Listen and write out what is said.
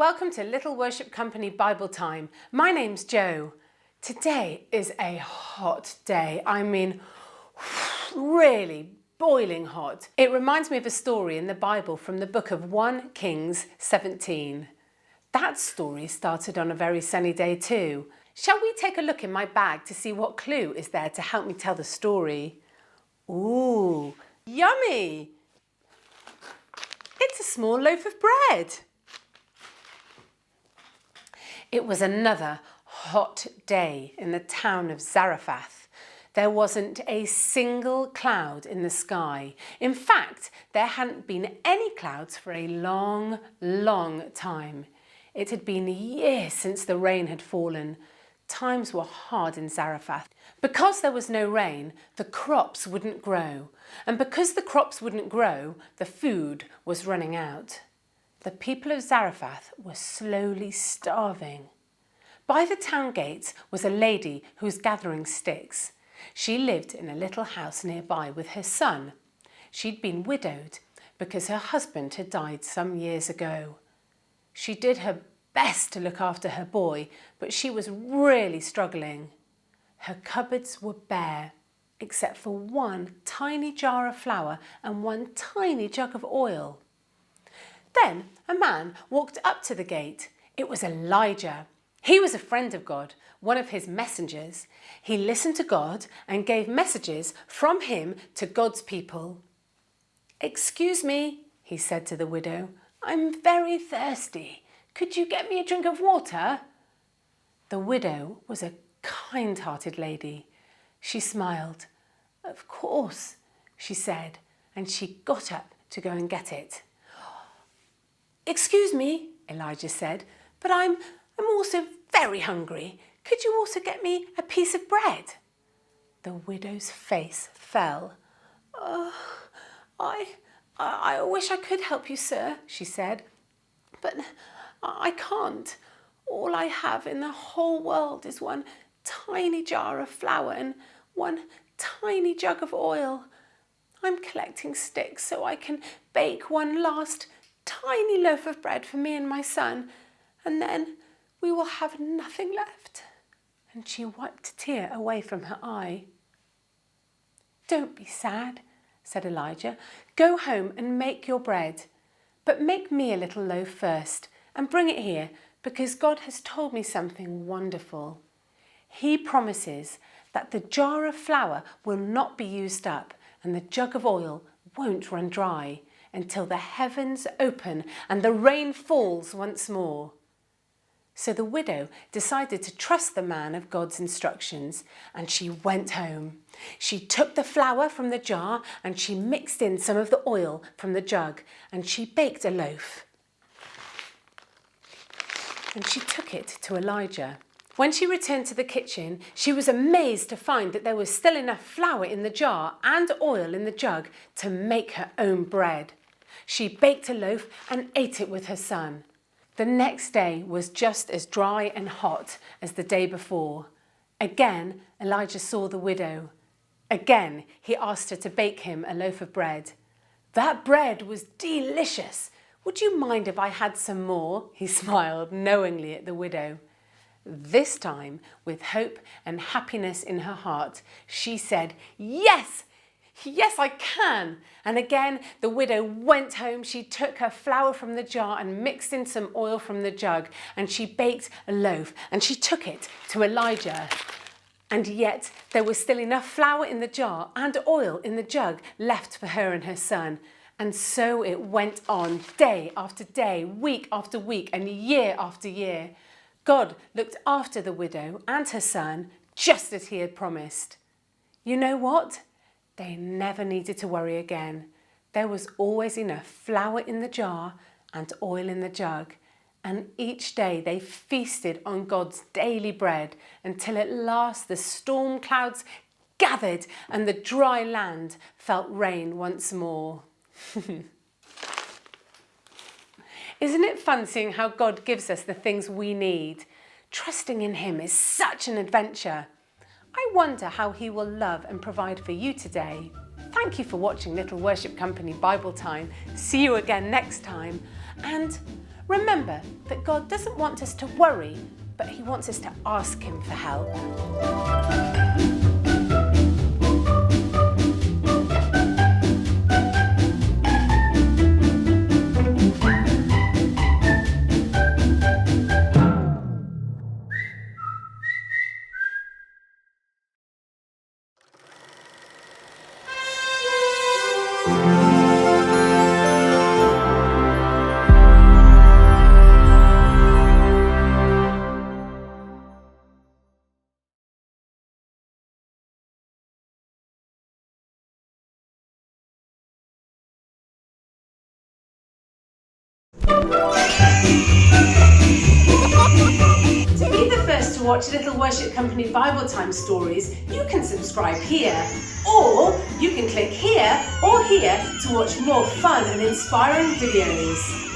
Welcome to Little Worship Company Bible Time. My name's Jo. Today is a hot day. I mean, really boiling hot. It reminds me of a story in the Bible from the book of 1 Kings 17. That story started on a very sunny day too. Shall we take a look in my bag to see what clue is there to help me tell the story? Ooh, yummy! It's a small loaf of bread. It was another hot day in the town of Zarephath. There wasn't a single cloud in the sky. In fact, there hadn't been any clouds for a long, long time. It had been years since the rain had fallen. Times were hard in Zarephath. Because there was no rain, the crops wouldn't grow. And because the crops wouldn't grow, the food was running out. The people of Zarephath were slowly starving. By the town gates was a lady who was gathering sticks. She lived in a little house nearby with her son. She'd been widowed because her husband had died some years ago. She did her best to look after her boy, but she was really struggling. Her cupboards were bare, except for one tiny jar of flour and one tiny jug of oil. Then a man walked up to the gate. It was Elijah. He was a friend of God, one of his messengers. He listened to God and gave messages from him to God's people. "Excuse me," he said to the widow, "I'm very thirsty. Could you get me a drink of water?" The widow was a kind-hearted lady. She smiled. "Of course," she said, and she got up to go and get it. "Excuse me," Elijah said, "but I'm also very hungry. Could you also get me a piece of bread?" The widow's face fell. I wish I could help you, sir," she said, "but I can't. All I have in the whole world is one tiny jar of flour and one tiny jug of oil. I'm collecting sticks so I can bake one last tiny loaf of bread for me and my son, and then we will have nothing left." And she wiped a tear away from her eye. "Don't be sad," said Elijah. "Go home and make your bread. But make me a little loaf first and bring it here, because God has told me something wonderful. He promises that the jar of flour will not be used up and the jug of oil won't run dry until the heavens open and the rain falls once more." So the widow decided to trust the man of God's instructions, and she went home. She took the flour from the jar and she mixed in some of the oil from the jug, and she baked a loaf. And she took it to Elijah. When she returned to the kitchen, she was amazed to find that there was still enough flour in the jar and oil in the jug to make her own bread. She baked a loaf and ate it with her son. The next day was just as dry and hot as the day before. Again, Elijah saw the widow. Again, he asked her to bake him a loaf of bread. "That bread was delicious. Would you mind if I had some more?" He smiled knowingly at the widow. This time, with hope and happiness in her heart, she said, "Yes! Yes, I can." And again, the widow went home. She took her flour from the jar and mixed in some oil from the jug, and she baked a loaf, and she took it to Elijah. And yet there was still enough flour in the jar and oil in the jug left for her and her son. And so it went on day after day, week after week, and year after year. God looked after the widow and her son just as he had promised. You know what? They never needed to worry again. There was always enough flour in the jar and oil in the jug. And each day they feasted on God's daily bread until at last the storm clouds gathered and the dry land felt rain once more. Isn't it fun seeing how God gives us the things we need? Trusting in Him is such an adventure. I wonder how He will love and provide for you today. Thank you for watching Little Worship Company Bible Time. See you again next time. And Remember that God doesn't want us to worry, but He wants us to ask Him for help. To be the first to watch Little Worship Company Bible Time stories, you can subscribe here. Or you can click here or here to watch more fun and inspiring videos.